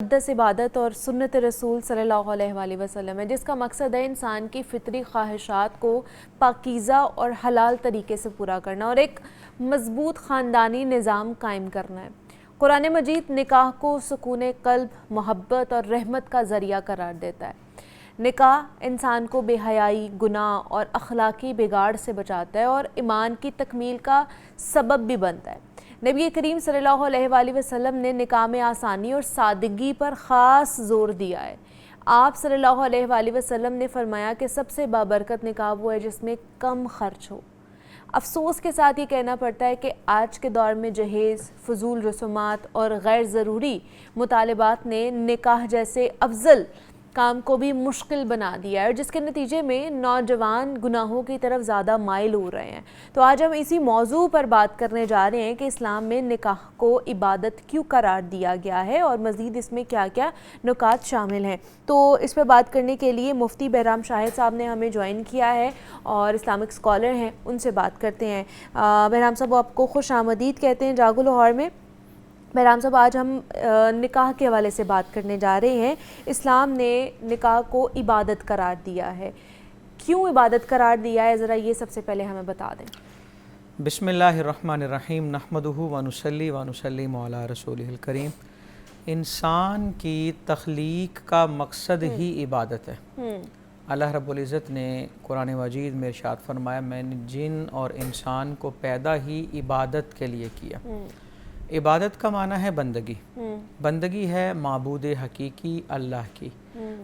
मुक़द्दस इबादत और सुन्नत रसूल सल्लल्लाहु अलैहि वसल्लम है, जिसका मकसद है इंसान की फ़ितरी ख्वाहिशात को पाकीज़ा और हलाल तरीके से पूरा करना और एक मज़बूत ख़ानदानी निज़ाम कायम करना है। कुरान मजीद निकाह को सुकून क़ल्ब, मोहब्बत और रहमत का ज़रिया करार देता है। निकाह इंसान को बेहयाई, गुनाह और अखलाकी बिगाड़ से बचाता है और ईमान की तकमील का सबब भी बनता है। नबी करीम सल्लल्लाहु अलैहि वसल्लम ने निकाह में आसानी और सादगी पर ख़ास ज़ोर दिया है। आप सल्लल्लाहु अलैहि वसल्लम ने फरमाया कि सबसे बाबरकत निकाह वो है जिसमें कम खर्च हो। अफसोस के साथ ये कहना पड़ता है कि आज के दौर में जहेज़, फजूल रसूमात और गैर ज़रूरी मुतालबात ने निकाह जैसे अफजल काम को भी मुश्किल बना दिया है, जिसके नतीजे में नौजवान गुनाहों की तरफ ज़्यादा माइल हो रहे हैं। तो आज हम इसी मौजू पर बात करने जा रहे हैं कि इस्लाम में निकाह को इबादत क्यों करार दिया गया है और मज़ीद इसमें क्या क्या नुकात शामिल हैं। तो इस पर बात करने के लिए मुफ्ती बहराम शाहिद साहब ने हमें ज्वाइन किया है और इस्लामिक स्कॉलर हैं, उनसे बात करते हैं। बहराम साहब, आपको खुश आमदीद कहते हैं जागो लाहौर में। बहराम साहब, आज हम निकाह के हवाले से बात करने जा रहे हैं। इस्लाम ने निकाह को इबादत करार दिया है, क्यों इबादत करार दिया है, ज़रा ये सबसे पहले हमें बता दें। बिस्मिल्लाहिर्रहमानिर्रहीम नहमदुहु व नुसल्ली व नुसल्लिमु अला रसूलिहिल करीम। इंसान की तख्लीक का मकसद ही इबादत है। अल्लाह रब्बुल इज़्ज़त ने कुरान मजीद में इरशाद फरमाया, मैंने जिन और इंसान को पैदा ही इबादत के लिए किया। इबादत का माना है बंदगी। बंदगी है माबूद हकीकी अल्लाह की।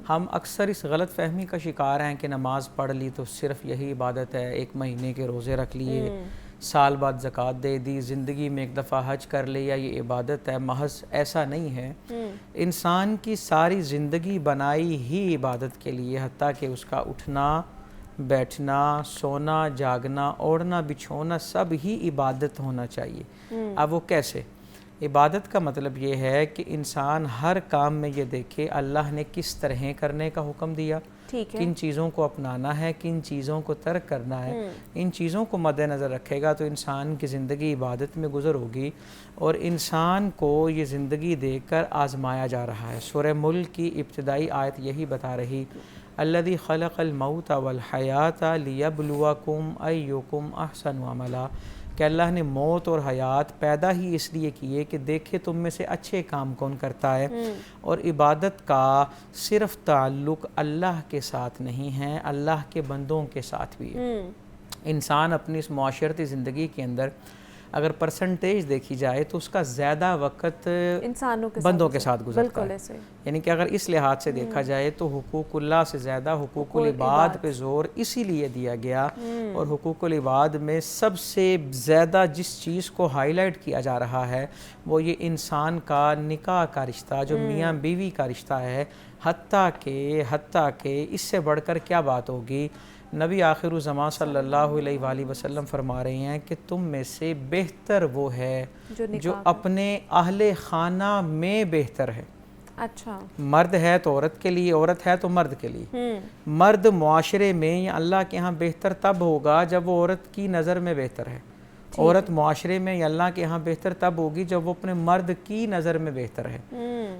हम अक्सर इस गलत फहमी का शिकार हैं कि नमाज़ पढ़ ली तो सिर्फ़ यही इबादत है, एक महीने के रोज़े रख लिए, साल बाद ज़कात दे दी, ज़िंदगी में एक दफ़ा हज कर लिया, ये इबादत है। महज ऐसा नहीं है। इंसान की सारी ज़िंदगी बनाई ही इबादत के लिए, हत्ता कि उसका उठना, बैठना, सोना, जागना, ओढ़ना, बिछोना सब ही इबादत होना चाहिए। अब वो कैसे? इबादत का मतलब ये है कि इंसान हर काम में ये देखे अल्लाह ने किस तरह करने का हुक्म दिया, किन चीज़ों को अपनाना है, किन चीज़ों को तर्क करना है। इन चीज़ों को मद्देनज़र रखेगा तो इंसान की ज़िंदगी इबादत में गुज़र होगी। और इंसान को ये ज़िंदगी देखकर आज़माया जा रहा है। सूरह मुल्क की इब्तिदाई आयत यही बता रही, अल्लज़ी खलक़ल मौत वल हयात लियब्लुवकुम अय्युकुम अहसनु अमला, कि अल्लाह ने मौत और हयात पैदा ही इसलिए किए कि देखे तुम में से अच्छे काम कौन करता है। और इबादत का सिर्फ़ ताल्लुक़ अल्लाह के साथ नहीं है, अल्लाह के बंदों के साथ भी है। इंसान अपनी इस मुआशरती ज़िंदगी के अंदर अगर परसेंटेज देखी जाए तो उसका ज़्यादा वक़्त इंसानों के बंदों के साथ गुजरता है। यानी कि अगर इस लिहाज से देखा जाए तो हुकूकुल्लाह से ज़्यादा हुकूकुल इबाद पे ज़ोर इसीलिए दिया गया। और हुकूकुल इबाद में सबसे ज़्यादा जिस चीज़ को हाईलाइट किया जा रहा है वो ये इंसान का निकाह का रिश्ता, जो मियाँ बीवी का रिश्ता है। हत्ता के इससे बढ़कर क्या बात होगी। नबी आखिरुज़्ज़मां सल्लल्लाहु अलैहि वसल्लम फरमा रहे हैं कि तुम में से बेहतर वो है जो अपने अहले खाना में बेहतर है। अच्छा, मर्द है तो औरत के लिए, औरत है तो मर्द के लिए। मर्द मुआशरे में या अल्लाह के यहाँ बेहतर तब होगा जब वो औरत की नज़र में बेहतर है। औरत मुआशरे में या अल्लाह के यहाँ बेहतर तब होगी जब वो अपने मर्द की नज़र में बेहतर है।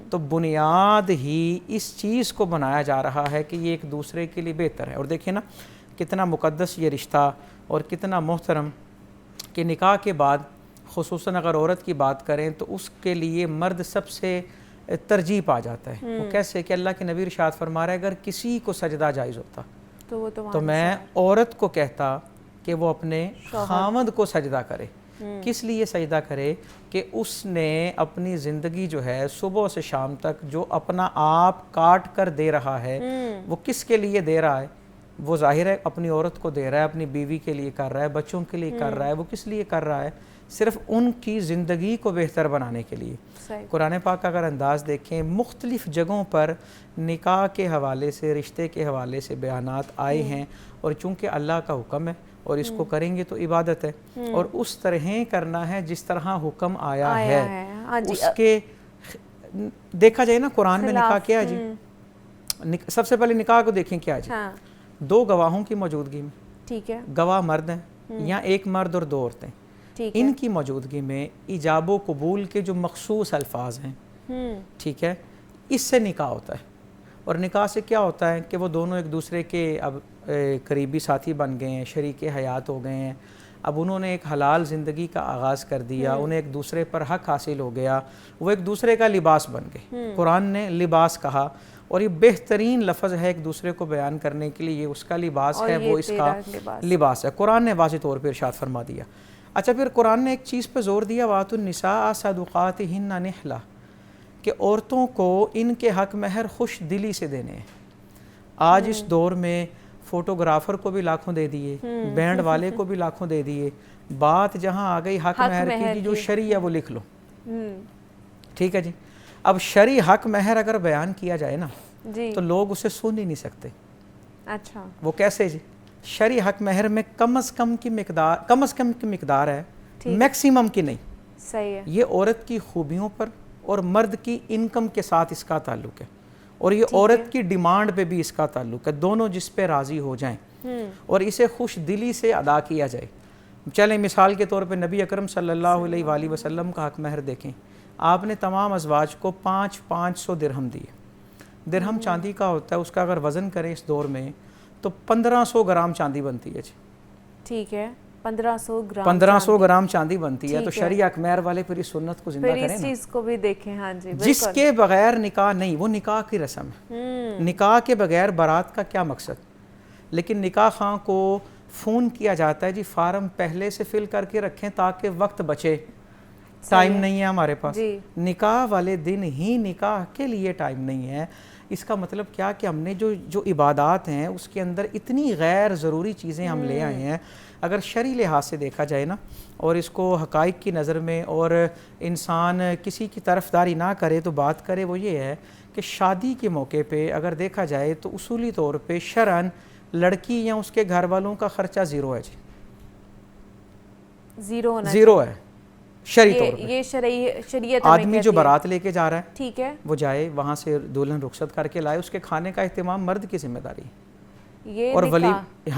तो बुनियाद ही इस चीज़ को बनाया जा रहा है कि ये एक दूसरे के लिए बेहतर है। और देखिए ना कितना मुक़द्दस ये रिश्ता और कितना मोहतरम कि निकाह के बाद ख़ुसूसन अगर औरत की बात करें तो उसके लिए मर्द सबसे तरजीह पा जाता है। वो कैसे कि अल्लाह के नबी इरशाद फरमा रहा है, अगर किसी को सजदा जायज़ होता तो मैं औरत को कहता कि वो अपने खामद को सजदा करे। किस लिए सजदा करे? कि उसने अपनी ज़िंदगी जो है सुबह से शाम तक जो अपना आप काट कर दे रहा है वो किसके लिए दे रहा है? वो ज़ाहिर है अपनी औरत को दे रहा है, अपनी बीवी के लिए कर रहा है, बच्चों के लिए कर रहा है। वो किस लिए कर रहा है? सिर्फ़ उनकी ज़िंदगी को बेहतर बनाने के लिए। कुरान पाक का अगर अंदाज़ देखें, मुख्तलिफ़ जगहों पर निकाह के हवाले से, रिश्ते के हवाले से बयानात आए हैं। और चूँकि अल्लाह का हुक्म है और इसको करेंगे तो इबादत है और उस तरह करना है जिस तरह हुक्म आया है। उसके देखा जाए ना कुरान में निकाह क्या है जी। सबसे पहले निकाह को देखें क्या है जी। दो गवाहों की मौजूदगी में, ठीक है, गवाह मर्द हैं या एक मर्द और दो औरतें, इनकी मौजूदगी में इजाबो कबूल के जो मखसूस अल्फाज हैं, ठीक है, اس سے نکاح ہوتا ہے. اور نکاح سے کیا ہوتا ہے کہ وہ دونوں ایک دوسرے کے اب قریبی ساتھی بن گئے ہیں, شریک حیات ہو گئے ہیں. اب انہوں نے ایک حلال زندگی کا آغاز کر دیا, انہیں ایک دوسرے پر حق حاصل ہو گیا, وہ ایک دوسرے کا لباس بن گئے. قرآن نے لباس کہا, اور یہ بہترین لفظ ہے ایک دوسرے کو بیان کرنے کے لیے. یہ اس کا لباس ہے, وہ اس کا لباس ہے. قرآن نے واضح طور پہ ارشاد فرما دیا. اچھا, پھر قرآن نے ایک چیز پہ زور دیا, وَآتُوا النِّسَاءَ صَدُقَاتِهِنَّ نِحْلَةً, کہ عورتوں کو ان کے حق مہر خوش دلی سے دینے ہیں. آج اس دور میں فوٹوگرافر کو بھی لاکھوں دے دیے, بینڈ والے کو بھی لاکھوں دے دیے. بات جہاں آ گئی حق مہر کی, جو شرعی ہے وہ لکھ لو. ٹھیک ہے جی. اب شرعی حق مہر اگر بیان کیا جائے نا تو لوگ اسے سن ہی نہیں سکتے. اچھا, وہ کیسے جی؟ شرعی حق مہر میں کم از کم کی مقدار ہے, میکسیمم کی نہیں. صحیح ہے. یہ عورت کی خوبیوں پر اور مرد کی انکم کے ساتھ اس کا تعلق ہے, اور یہ عورت کی ڈیمانڈ پہ بھی اس کا تعلق ہے. دونوں جس پہ راضی ہو جائیں اور اسے خوش دلی سے ادا کیا جائے. چلیں مثال کے طور پہ نبی اکرم صلی اللہ علیہ وآلہ وسلم کا حق مہر دیکھیں. آپ نے تمام ازواج کو 500 درہم دیے. درہم چاندی کا ہوتا ہے, اس کا اگر وزن کریں اس دور میں تو 1500 گرام چاندی بنتی ہے جی. ٹھیک ہے, 1500 گرام چاندی بنتی ہے. تو شرعی حق مہر والے پھر اس سنت کو زندہ کریں نا, اس چیز کو بھی دیکھیں. ہاں جی, جس کے بغیر نکاح نہیں, وہ نکاح کی رسم ہے. نکاح کے بغیر بارات کا کیا مقصد؟ لیکن نکاح خواہ کو فون کیا جاتا ہے, جی فارم پہلے سے فل کر کے رکھیں تاکہ وقت بچے, ٹائم نہیں ہے ہمارے پاس. نکاح والے دن ہی نکاح کے لیے ٹائم نہیں ہے. اس کا مطلب کیا کہ ہم نے جو عبادات ہیں اس کے اندر اتنی غیر ضروری چیزیں ہم لے آئے ہیں. اگر شرعی لحاظ سے دیکھا جائے نا, اور اس کو حقائق کی نظر میں, اور انسان کسی کی طرفداری نہ کرے تو بات کرے, وہ یہ ہے کہ شادی کے موقع پہ اگر دیکھا جائے تو اصولی طور پہ شرعاً لڑکی یا اس کے گھر والوں کا خرچہ زیرو ہے جی. زیرو ہے شرعی طور پہ. یہ شریعت آدمی جو بارات لے کے جا رہا ہے, ٹھیک ہے, وہ جائے وہاں سے دلہن رخصت کر کے لائے, اس کے کھانے کا اہتمام مرد کی ذمہ داری ہے. یہ اور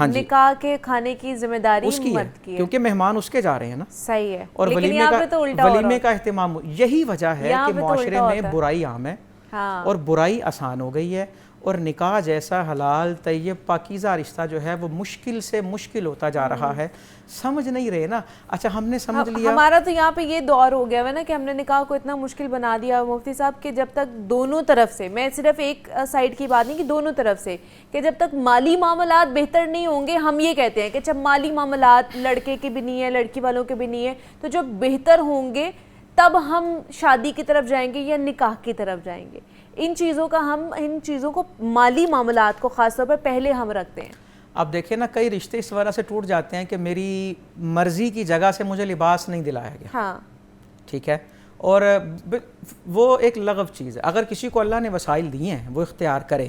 نکاح کے کھانے کی ذمہ داری اس کی ہے, کیونکہ مہمان اس کے جا رہے ہیں نا. صحیح ہے. اور ولیمے کا اہتمام, یہی وجہ ہے کہ معاشرے میں برائی عام ہے اور برائی آسان ہو گئی ہے. اور نکاح جیسا حلال طیب پاکیزہ رشتہ جو ہے وہ مشکل سے مشکل ہوتا جا رہا ہے. سمجھ نہیں رہے نا. اچھا, ہم نے سمجھ لیا, ہمارا تو یہاں پہ یہ دور ہو گیا ہے نا کہ ہم نے نکاح کو اتنا مشکل بنا دیا مفتی صاحب کہ جب تک دونوں طرف سے, میں صرف ایک سائیڈ کی بات نہیں, کہ دونوں طرف سے, کہ جب تک مالی معاملات بہتر نہیں ہوں گے, ہم یہ کہتے ہیں کہ جب مالی معاملات لڑکے کے بھی نہیں ہے, لڑکی والوں کے بھی نہیں ہے, تو جب بہتر ہوں گے تب ہم شادی کی طرف جائیں گے یا نکاح کی طرف جائیں گے. ان چیزوں کو مالی معاملات کو خاص طور پر پہلے ہم رکھتے ہیں. اب دیکھیں نا, کئی رشتے اس وجہ سے ٹوٹ جاتے ہیں کہ میری مرضی کی جگہ سے مجھے لباس نہیں دلایا گیا. ہاں ٹھیک ہے, اور وہ ایک لغو چیز ہے. اگر کسی کو اللہ نے وسائل دیے ہیں وہ اختیار کرے,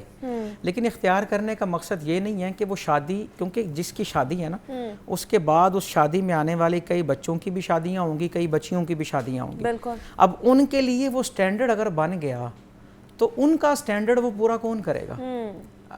لیکن اختیار کرنے کا مقصد یہ نہیں ہے کہ وہ شادی, کیونکہ جس کی شادی ہے نا اس کے بعد اس شادی میں آنے والے کئی بچوں کی بھی شادیاں ہوں گی, کئی بچیوں کی بھی شادیاں ہوں گی. بالکل. اب ان کے لیے وہ سٹینڈرڈ اگر بن گیا تو ان کا سٹینڈرڈ وہ پورا کون کرے گا؟